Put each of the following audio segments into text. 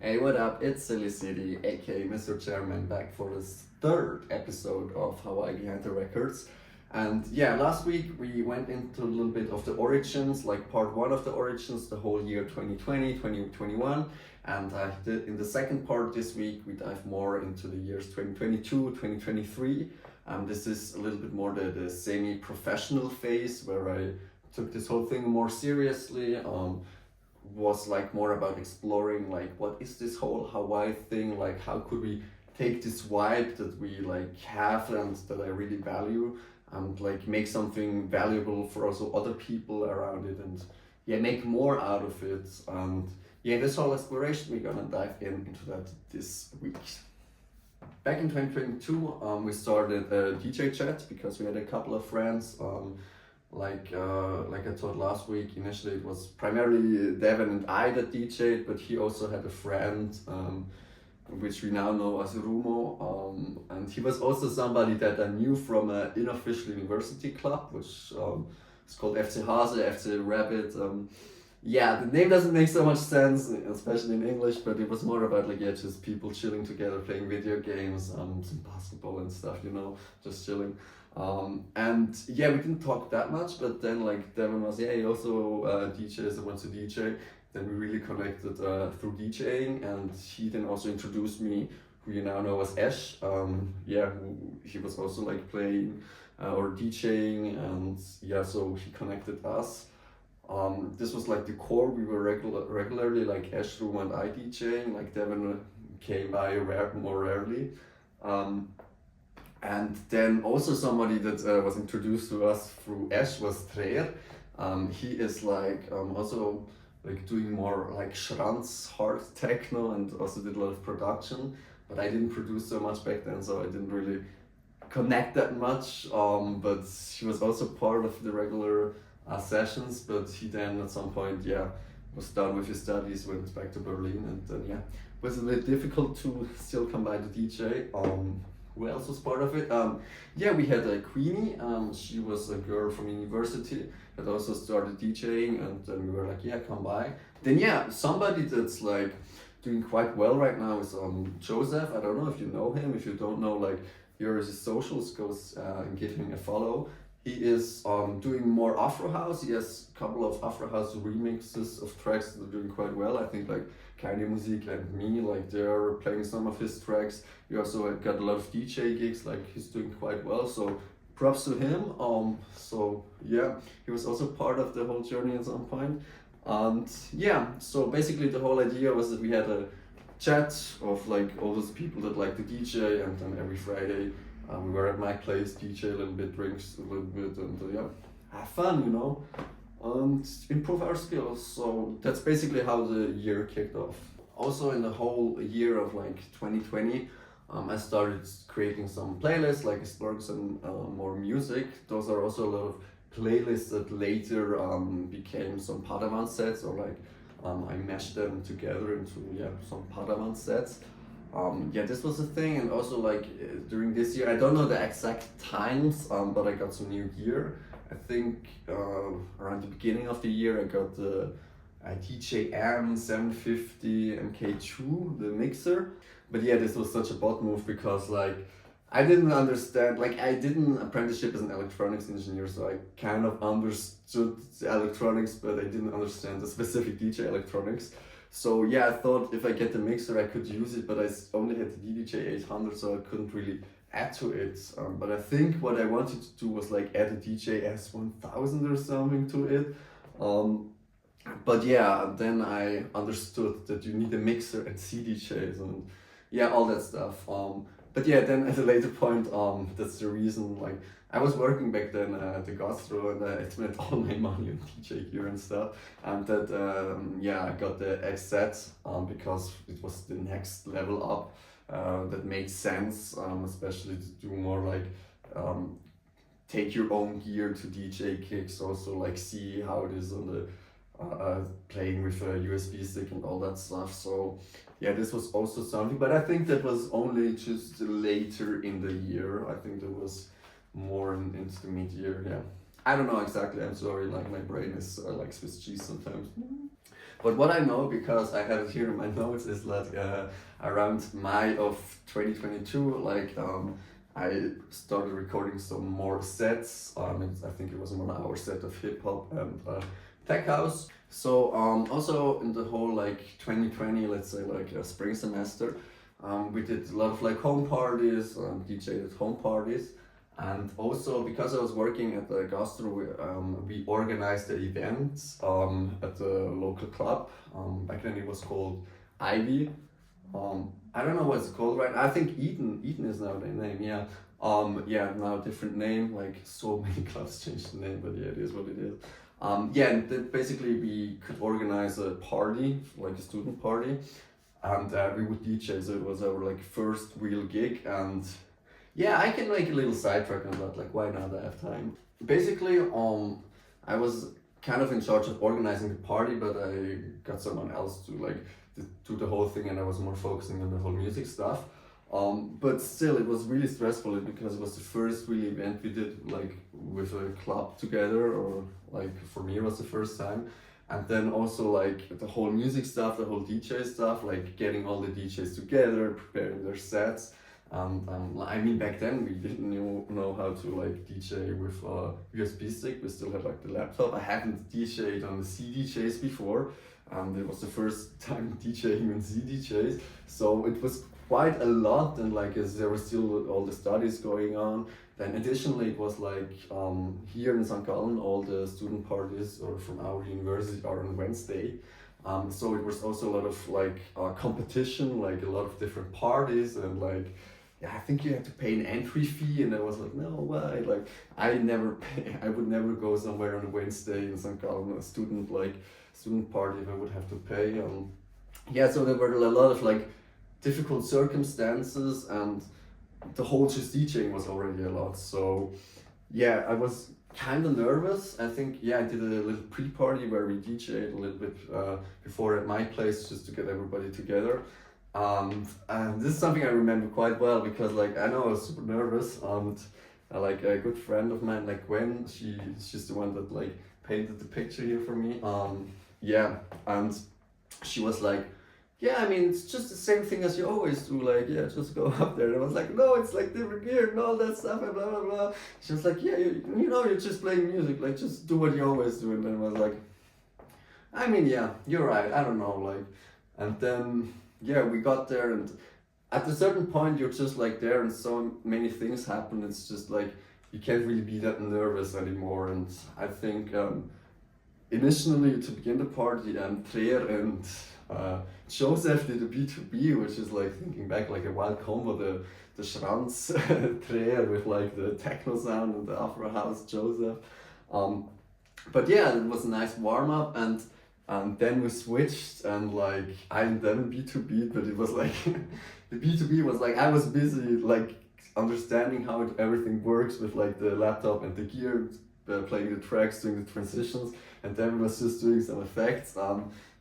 Hey, what up? It's Silly City, aka Mr. Chairman, back for this third episode of HWY Behind The Recordz. And yeah, last week we went into a little bit of the Originz, like part one of the Originz, the whole year 2020, 2021. And in the second part this week, we dive more into the years 2022, 2023. This is a little bit more the semi-professional phase where I took this whole thing more seriously. Was like more about exploring like what is this whole HWY thing, like how could we take this vibe that we like have and that I really value and like make something valuable for also other people around it and yeah, make more out of it. And yeah, this whole exploration we're gonna dive into that this week. Back in 2022 we started a DJ chat because we had a couple of friends. Like I told last week, initially it was primarily Devin and I that DJed, but he also had a friend, which we now know as Rumo, and he was also somebody that I knew from an unofficial university club, which is called HWY-RCZ, HWY-Rabbit. Yeah, the name doesn't make so much sense, especially in English, but it was more about like, yeah, just people chilling together, playing video games, some basketball and stuff, you know, just chilling. And yeah, we didn't talk that much, but then like Devin was, yeah, he also DJs and wants to DJ. Then we really connected through DJing, and he then also introduced me, who you now know as Ash. Yeah, he was also like playing or DJing, and yeah, so he connected us. This was like the core. We were regularly like Ash, Rumo, and I DJing. Like Devin came by more rarely. And then also somebody that was introduced to us through Ash was Treer. He is like also like doing more like Schranz hard techno and also did a lot of production. But I didn't produce so much back then, so I didn't really connect that much. But he was also part of the regular sessions. But he then at some point, yeah, was done with his studies, went back to Berlin, and then yeah, it was a bit difficult to still come by the DJ. Who else was part of it? Yeah, we had Queenie. She was a girl from university that also started DJing, and then we were like, yeah, come by. Then yeah, somebody that's like doing quite well right now is Joseph. I don't know if you know him. If you don't know, like here is his socials, go and give him a follow. He is doing more Afro House. He has a couple of Afro House remixes of tracks that are doing quite well. I think like Keine Musik and me, like they're playing some of his tracks. He also got a lot of DJ gigs, like he's doing quite well. So props to him. So yeah, he was also part of the whole journey at some point. And yeah, so basically the whole idea was that we had a chat of like all those people that like to DJ, and then every Friday we were at my place, DJ a little bit, drinks a little bit, and yeah, have fun, you know, and improve our skills. So that's basically how the year kicked off. Also in the whole year of like 2020, I started creating some playlists, like exploring some more music. Those are also a lot of playlists that later became some Padawan sets, or like I meshed them together into yeah, some Padawan sets. Yeah, this was a thing, and also like during this year, I don't know the exact times, but I got some new gear. I think around the beginning of the year I got the DJing 750 MK2, the mixer. But yeah, this was such a bot move because like I didn't understand, like I did an apprenticeship as an electronics engineer, so I kind of understood the electronics, but I didn't understand the specific DJ electronics. So yeah, I thought if I get the mixer I could use it, but I only had the DDJ 800, so I couldn't really add to it. But I think what I wanted to do was like add a DJ S1000 or something to it. But yeah, then I understood that you need a mixer and CDJs and yeah, all that stuff. But yeah, then at a later point, that's the reason, like, I was working back then at the Gastro, and I spent all my money on DJ gear and stuff. And that, yeah, I got the XZ because it was the next level up. That made sense, especially to do more like take your own gear to DJ kicks, also like see how it is on the playing with a USB stick and all that stuff. So yeah, this was also something, but I think that was only just later in the year. I think there was more into the mid-year. Yeah, I don't know exactly, I'm sorry, like my brain is like Swiss cheese sometimes. But what I know, because I have it here in my notes, is that around May of 2022, like I started recording some more sets. I think it was a 1 hour set of hip hop and tech house. So also in the whole like 2020, let's say like a spring semester, we did a lot of like home parties, DJed at home parties. And also because I was working at the gastro, we organized the events at the local club. Back then it was called Ivy. I don't know what it's called right now. I think Eden is now the name, yeah. Yeah, now different name, like so many clubs changed the name, but yeah, it is what it is. Yeah, and basically we could organize a party, like a student party, and we would DJ, so it was our like first real gig. And yeah, I can make a little sidetrack on that, like why not, I have time. Basically, I was kind of in charge of organizing the party, but I got someone else to like do the whole thing, and I was more focusing on the whole music stuff. But still, it was really stressful because it was the first real event we did like with a club together, or like for me it was the first time. And then also like the whole music stuff, the whole DJ stuff, like getting all the DJs together, preparing their sets. I mean, back then we didn't know how to like DJ with a USB stick. We still had like the laptop. I hadn't DJed on the CDJs before. It was the first time DJing on CDJs, so it was quite a lot. And like as there were still all the studies going on. Then additionally, it was like here in St. Gallen, all the student parties or from our university are on Wednesday. So it was also a lot of like competition, like a lot of different parties, and like yeah, I think you had to pay an entry fee, and I was like, no, why? Like I would never go somewhere on a Wednesday in St. Gallen, a student party, if I would have to pay. Yeah, so there were a lot of like difficult circumstances, and the whole just DJing was already a lot. So yeah, I was kind of nervous. I think, yeah, I did a little pre-party where we DJed a little bit before at my place, just to get everybody together. And this is something I remember quite well, because like I know I was super nervous, and like a good friend of mine, like Gwen, she's the one that like painted the picture here for me. Yeah, and she was like, yeah, I mean, it's just the same thing as you always do, like, yeah, just go up there. And I was like, no, it's like different gear and all that stuff and blah, blah, blah. She was like, yeah, you know, you're just playing music, like, just do what you always do. And then I was like, I mean, yeah, you're right, I don't know, like, and then, yeah, we got there, and at a certain point, you're just like there, and so many things happen, it's just like, you can't really be that nervous anymore. And I think, initially, to begin the party, Treer and Joseph did a B2B, which is like, thinking back, like a wild combo, the Schranz Treer with like the techno sound and the Afro house Joseph. But yeah, it was a nice warm up, and then we switched, and like I'm then B2B, but it was like the B2B was like I was busy like understanding how everything works with like the laptop and the gear, playing the tracks, doing the transitions, and then was just doing some effects.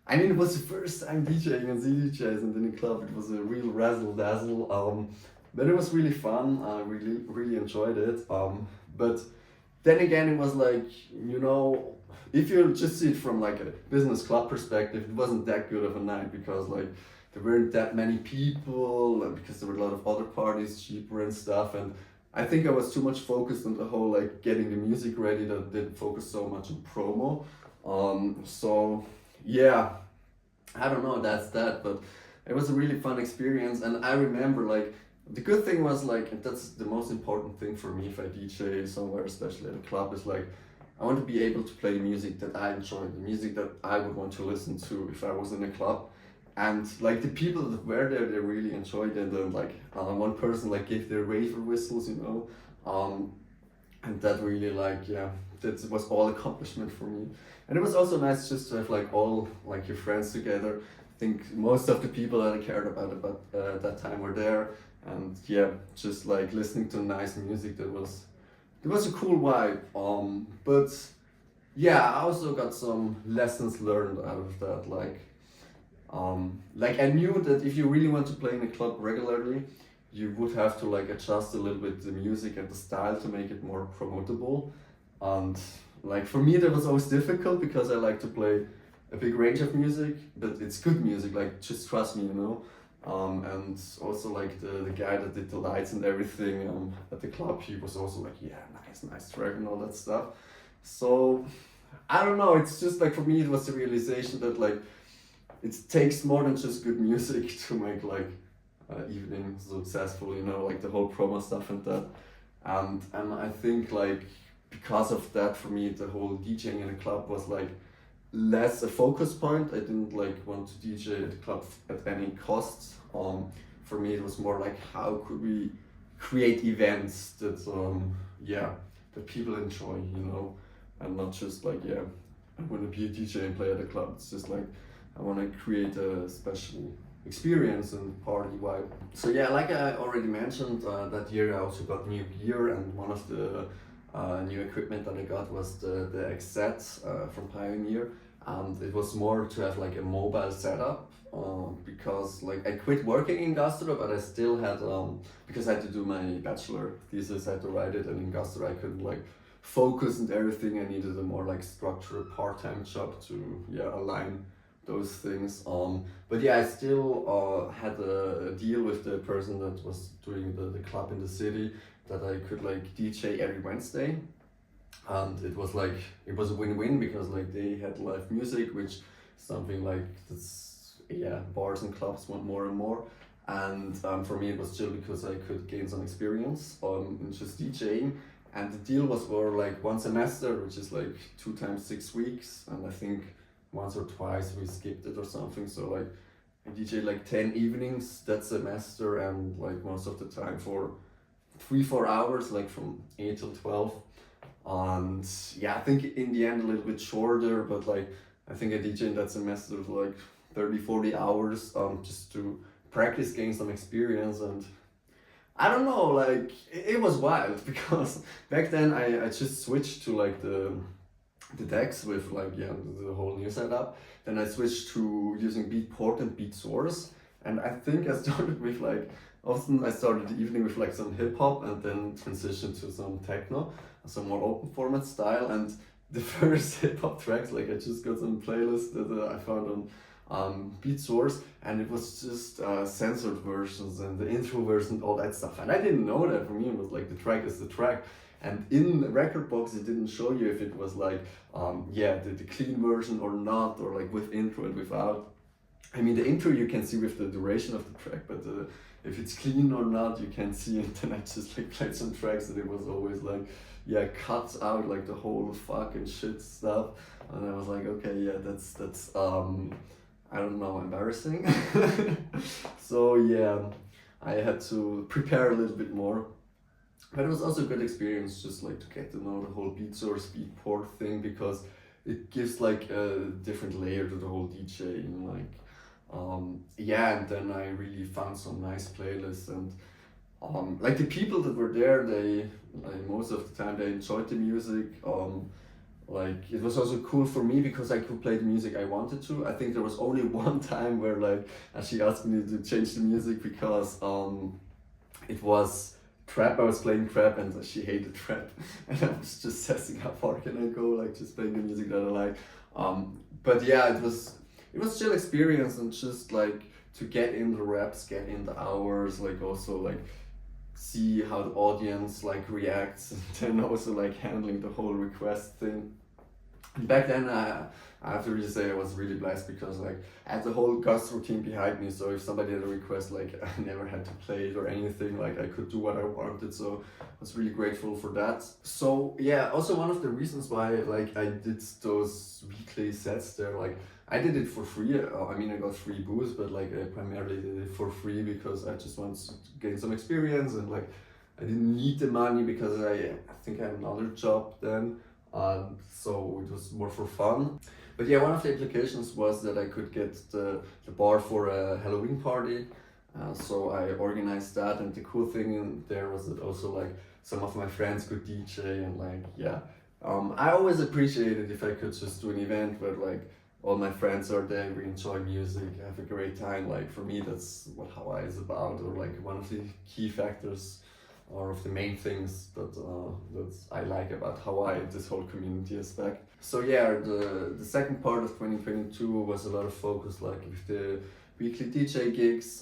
I mean, it was the first time DJing on CDJs, and in the club it was a real razzle dazzle. But it was really fun. I really enjoyed it. But then again, it was like, you know, if you just see it from like a business club perspective, it wasn't that good of a night, because like there weren't that many people, and because there were a lot of other parties cheaper and stuff. And I think I was too much focused on the whole like getting the music ready, that I didn't focus so much on promo. So yeah, I don't know, that's that, but it was a really fun experience. And I remember like the good thing was like, and that's the most important thing for me if I DJ somewhere, especially at a club, is like I want to be able to play music that I enjoy, the music that I would want to listen to if I was in a club. And like the people that were there, they really enjoyed it. And like one person like gave their raver whistles, you know, and that really like, yeah, that was all accomplishment for me. And it was also nice just to have like all like your friends together. I think most of the people that I cared about that time were there, and yeah, just like listening to nice music, it was a cool vibe. But yeah, I also got some lessons learned out of that. Like I knew that if you really want to play in a club regularly, you would have to like adjust a little bit the music and the style to make it more promotable. And like for me that was always difficult, because I like to play a big range of music, but it's good music, like just trust me, you know. And also like the guy that did the lights and everything at the club, he was also like, yeah, nice track and all that stuff. So I don't know, it's just like for me it was the realization that like it takes more than just good music to make like evening successful, you know, like the whole promo stuff and that. And I think like because of that, for me the whole DJing in a club was like less a focus point. I didn't like want to DJ at the club at any cost. For me it was more like how could we create events that that people enjoy, you know, and not just like I want to be a DJ and play at a club. It's just like I want to create a special experience and party vibe. So yeah, like I already mentioned, that year I also got new gear, and one of the new equipment that I got was the HWY-RCZ from Pioneer, and it was more to have like a mobile setup because like I quit working in Gastro, but I still had because I had to do my bachelor thesis, I had to write it, and in Gastro I couldn't like focus and everything. I needed a more like structured part-time job to align those things. But yeah, I still had a deal with the person that was doing the club in the city, that I could like DJ every Wednesday, and it was a win-win because like they had live music, which is something like bars and clubs want more and more. And for me it was chill because I could gain some experience in just DJing. And the deal was for like 1 semester, which is like 2 times 6 weeks, and I think once or twice we skipped it or something. So like I DJ like 10 evenings that semester, and like most of the time for 3-4 hours, like from 8 till 12. And yeah, I think in the end a little bit shorter, but like I think I DJ in that semester of like 30-40 hours just to practice, gain some experience. And I don't know, like it was wild because back then I just switched to like the decks with like the whole new setup. Then I switched to using Beatport and Beat Source, and I think I started with like often I started the evening with like some hip hop and then transitioned to some techno, some more open format style. And the first hip hop tracks, like I just got some playlist that I found on Beat Source, and it was just censored versions and the intro version, all that stuff. And I didn't know that. For me it was like the track is the track. And in the record box it didn't show you if it was like the clean version or not, or like with intro and without. I mean the intro you can see with the duration of the track, but if it's clean or not you can't see. And then I just like played some tracks that it was always like cuts out like the whole fucking shit stuff, and I was like, okay, that's I don't know, embarrassing. So yeah, I had to prepare a little bit more. But it was also a good experience just like to get to know the whole Beat Source, Beatport thing, because it gives like a different layer to the whole DJing, like and then I really found some nice playlists, and like the people that were there, they like most of the time they enjoyed the music. Like it was also cool for me because I could play the music I wanted to. I think there was only one time where like she asked me to change the music because it was trap. I was playing trap and she hated trap, and I was just assessing how far can I go, like just playing the music that I like. But yeah, it was chill experience, and just like to get in the reps, get in the hours, like also like see how the audience like reacts, and then also like handling the whole request thing. And back then I have to really say I was really blessed because like I had the whole Gastro team behind me, so if somebody had a request, like I never had to play it or anything, like I could do what I wanted, so I was really grateful for that. So yeah, also one of the reasons why like I did those weekly sets there, like I did it for free. I mean I got free booze, but like I primarily did it for free because I just wanted to gain some experience, and like I didn't need the money because I think I had another job then. So it was more for fun. But yeah, one of the applications was that I could get the bar for a Halloween party. So I organized that, and the cool thing in there was that also like some of my friends could DJ, and like I always appreciated if I could just do an event where like all my friends are there, we enjoy music, have a great time. Like for me that's what HWY is about, or like one of the key factors or of the main things that I like about Hawaii, this whole community aspect. So yeah, the second part of 2022 was a lot of focus like with the weekly DJ gigs.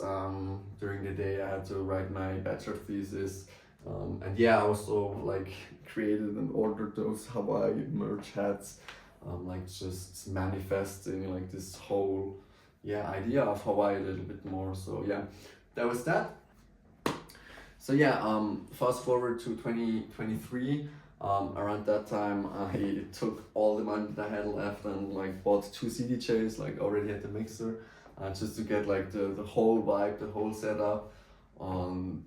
During the day I had to write my bachelor thesis. And yeah, I also like created and ordered those Hawaii merch hats, like just manifesting like this whole idea of Hawaii a little bit more. So yeah, that was that. So yeah, fast forward to 2023. Around that time, I took all the money that I had left and like bought 2 CDJs, like already at the mixer, just to get like the whole vibe, the whole setup, and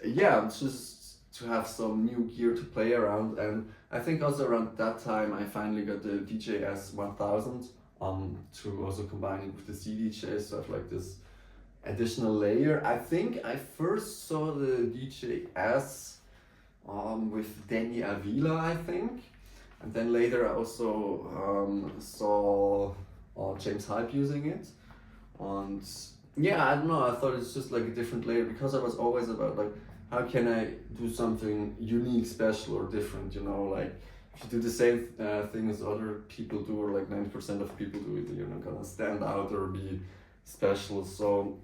yeah, just to have some new gear to play around. And I think also around that time, I finally got the DJs 1000, to also combine it with the CDJs, so I have like this additional layer. I think I first saw the DJs with Danny Avila, I think, and then later I also saw James Hype using it. And yeah, I don't know, I thought it's just like a different layer, because I was always about like, how can I do something unique, special or different, you know, like if you do the same thing as other people do, or like 90% of people do it, you're not gonna stand out or be special. So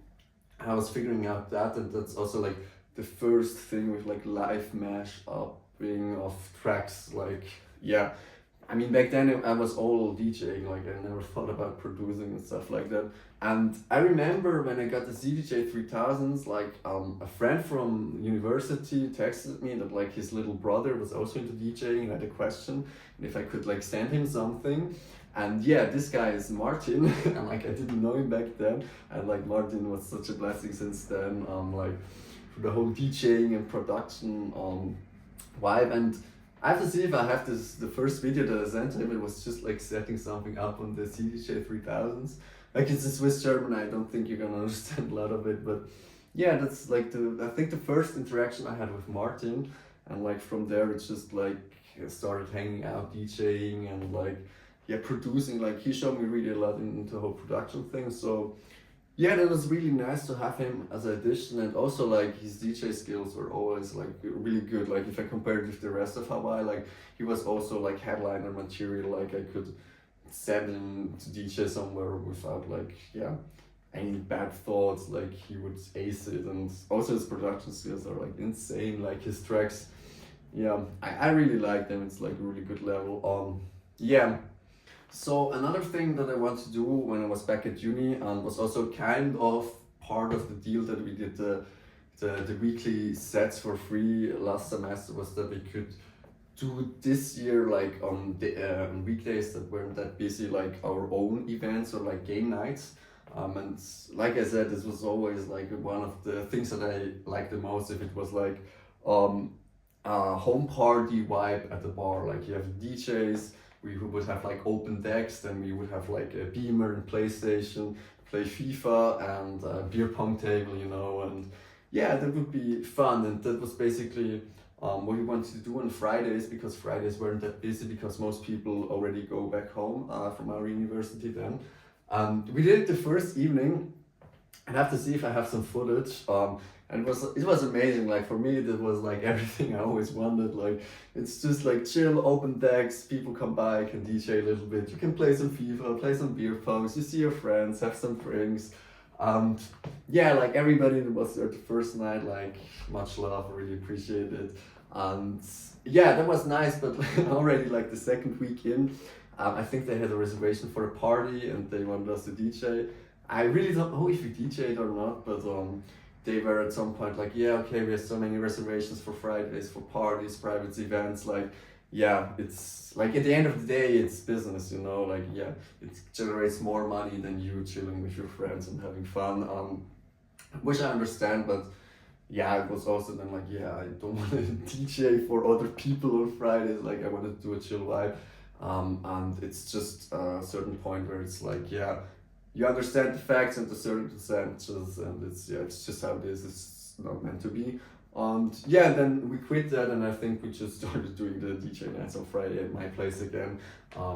I was figuring out that, and that's also like the first thing with like live mash upping of tracks. Like yeah, I mean back then I was all DJing, like I never thought about producing and stuff like that. And I remember when I got the CDJ 3000s, like a friend from university texted me that like his little brother was also into DJing and had a question, and if I could like send him something. And yeah, this guy is Martin, and like I didn't know him back then, and like Martin was such a blessing since then, like for the whole DJing and production vibe. And I have to see if I have the first video that I sent him. It was just like setting something up on the CDJ 3000s. Like it's a Swiss German, I don't think you're gonna understand a lot of it, but yeah, that's like I think the first interaction I had with Martin, and like from there it's just like I started hanging out, DJing, and like producing. Like he showed me really a lot into the whole production thing. So yeah, that was really nice to have him as an addition. And also like his DJ skills were always like really good. Like if I compared with the rest of Hawaii, like he was also like headliner material. Like I could send him to DJ somewhere without like any bad thoughts. Like he would ace it, and also his production skills are like insane. Like his tracks, I really like them. It's like a really good level. So another thing that I want to do when I was back at uni, and was also kind of part of the deal that we did the weekly sets for free last semester, was that we could do this year like on weekdays that weren't that busy, like our own events or like game nights. And like I said, this was always like one of the things that I liked the most, if it was like a home party vibe at the bar. Like you have DJs, we would have like open decks, then we would have like a beamer and PlayStation, play FIFA, and a beer pong table, you know, and yeah, that would be fun. And that was basically what we wanted to do on Fridays, because Fridays weren't that busy, because most people already go back home from our university then. We did it the first evening. I have to see if I have some footage. And it was amazing. Like for me, that was like everything I always wanted. Like it's just like chill, open decks. People come by, can DJ a little bit. You can play some FIFA, play some beer pongs. You see your friends, have some drinks. Yeah, like everybody that was there the first night, like much love, really appreciate it. And yeah, that was nice. But already like the second week in, I think they had a reservation for a party and they wanted us to DJ. I really don't know if we DJed or not, but they were at some point like, yeah, okay, we have so many reservations for Fridays, for parties, private events. Like, yeah, it's like at the end of the day, it's business, you know, like, yeah, it generates more money than you chilling with your friends and having fun, which I understand. But yeah, it was also then like, yeah, I don't want to DJ for other people on Fridays. Like I wanted to do a chill vibe. And it's just a certain point where it's like, yeah, you understand the facts and the circumstances, and it's just how it is. It's not meant to be. And yeah, then we quit that, and I think we just started doing the DJ nights on Friday at my place again.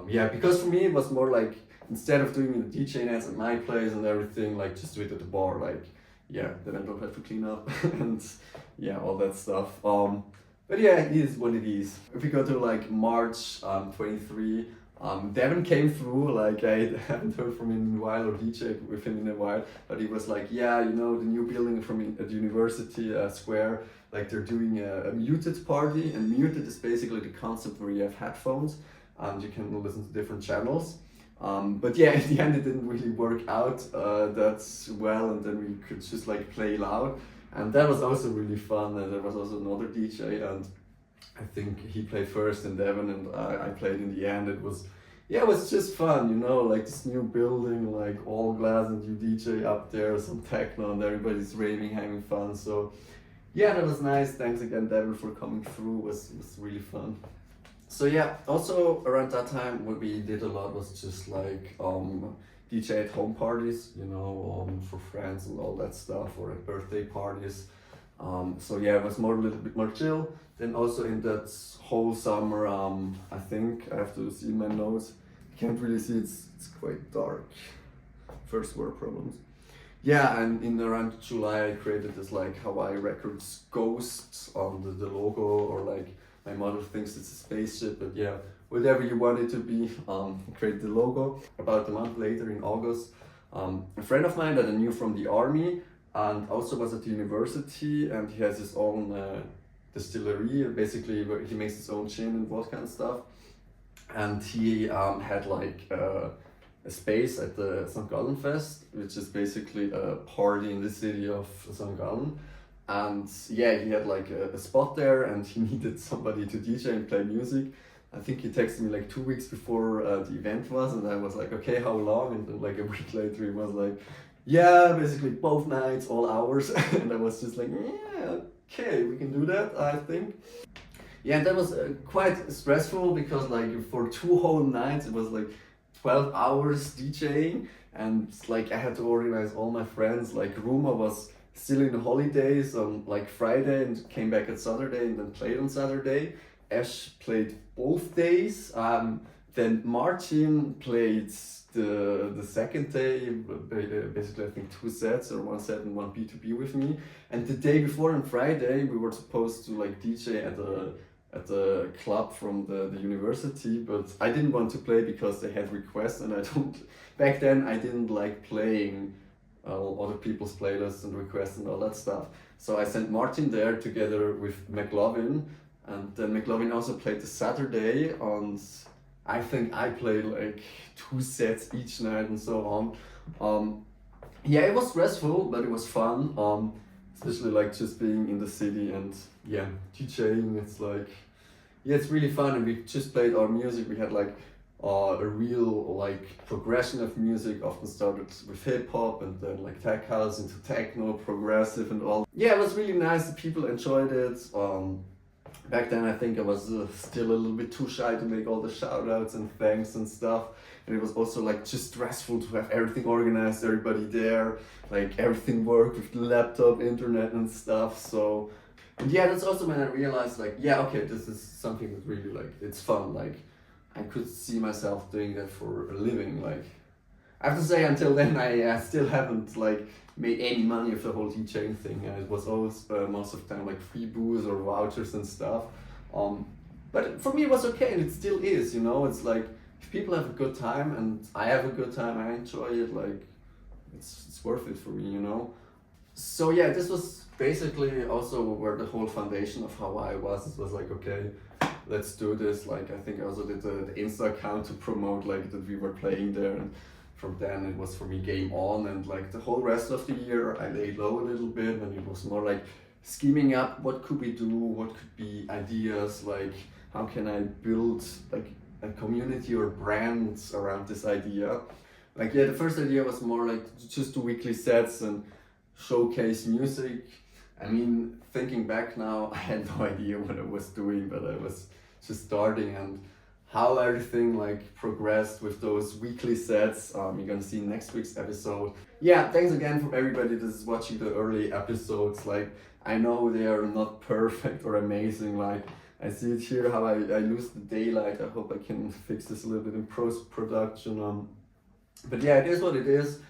Yeah, because for me it was more like, instead of doing the DJ nights at my place and everything, like just do it at the bar. Like, yeah, then I don't have to clean up and yeah, all that stuff. But yeah, it is what it is. If we go to like March 23, Devin came through. Like I haven't heard from him in a while or DJed with him in a while, but he was like, yeah, you know, the new building at University Square, like they're doing a muted party, and muted is basically the concept where you have headphones and you can listen to different channels. But yeah, in the end it didn't really work out that well, and then we could just like play loud, and that was also really fun. And there was also another DJ, and I think he played first and Devin and I played in the end. It was just fun, you know, like this new building, like all glass, and you DJ up there, some techno, and everybody's raving, having fun. So yeah, that was nice. Thanks again, Devin, for coming through. It was really fun. So yeah, also around that time what we did a lot was just like DJ at home parties, you know, for friends and all that stuff, or at birthday parties. So yeah, it was a little bit more chill. Then also in that whole summer, I think I have to see my notes. I can't really see, it's quite dark. First world problems. Yeah, and in around July I created this like HWY-RCZ ghost on the logo, or like my mother thinks it's a spaceship, but yeah, whatever you want it to be, create the logo. About a month later in August, a friend of mine that I knew from the army and also was at the university, and he has his own distillery, basically where he makes his own gin and vodka and stuff. And he had like a space at the St. Gallen Fest, which is basically a party in the city of St. Gallen. And yeah, he had like a spot there, and he needed somebody to DJ and play music. I think he texted me like 2 weeks before the event was, and I was like, okay, how long? And then like a week later he was like, yeah, basically both nights, all hours. And I was just like, yeah, okay, we can do that, I think. Yeah, and that was quite stressful, because like for 2 whole nights it was like 12 hours DJing, and like I had to organize all my friends. Like Ruma was still in the holidays on like Friday and came back on Saturday and then played on Saturday. Ash played both days. Then Martin played the second day, basically I think 2 sets, or 1 set and 1 B2B with me. And the day before, on Friday, we were supposed to like DJ at a club from the university, but I didn't want to play because they had requests, and back then I didn't like playing other people's playlists and requests and all that stuff. So I sent Martin there together with McLovin, and then McLovin also played the Saturday, and I think I played like 2 sets each night and so on. Yeah, it was stressful, but it was fun, especially like just being in the city and yeah, DJing. It's like, yeah, it's really fun, and we just played our music. We had like a real like progression of music, often started with hip hop and then like tech house into techno, progressive and all. Yeah, it was really nice, the people enjoyed it. Back then I think I was still a little bit too shy to make all the shout outs and thanks and stuff, and it was also like just stressful to have everything organized, everybody there, like everything worked with the laptop, internet and stuff. So, and yeah, that's also when I realized like, yeah, okay, this is something that really like, it's fun. Like I could see myself doing that for a living. Like I have to say, until then I still haven't like made any money with the whole DJing thing. It was always most of the time like free booze or vouchers and stuff. But for me it was okay, and it still is, you know. It's like if people have a good time and I have a good time, I enjoy it, like it's worth it for me, you know. So yeah, this was basically also where the whole foundation of HWY was. It was like, okay, let's do this. Like I think I also did the Insta account to promote like that we were playing there, and from then it was for me game on. And like the whole rest of the year I laid low a little bit, and it was more like scheming up what could we do, what could be ideas, like how can I build like a community or brands around this idea. Like yeah, the first idea was more like just do weekly sets and showcase music. I mean, thinking back now, I had no idea what I was doing, but I was just starting, and how everything like progressed with those weekly sets, you're gonna see in next week's episode. Yeah, thanks again for everybody that is watching the early episodes. Like I know they are not perfect or amazing. Like I see it here how I lose the daylight. I hope I can fix this a little bit in post-production. But yeah, it is what it is.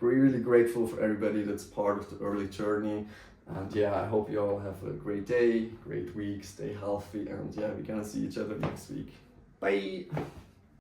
really grateful for everybody that's part of the early journey. And yeah, I hope you all have a great day, great week, stay healthy, and yeah, we're gonna see each other next week. Bye!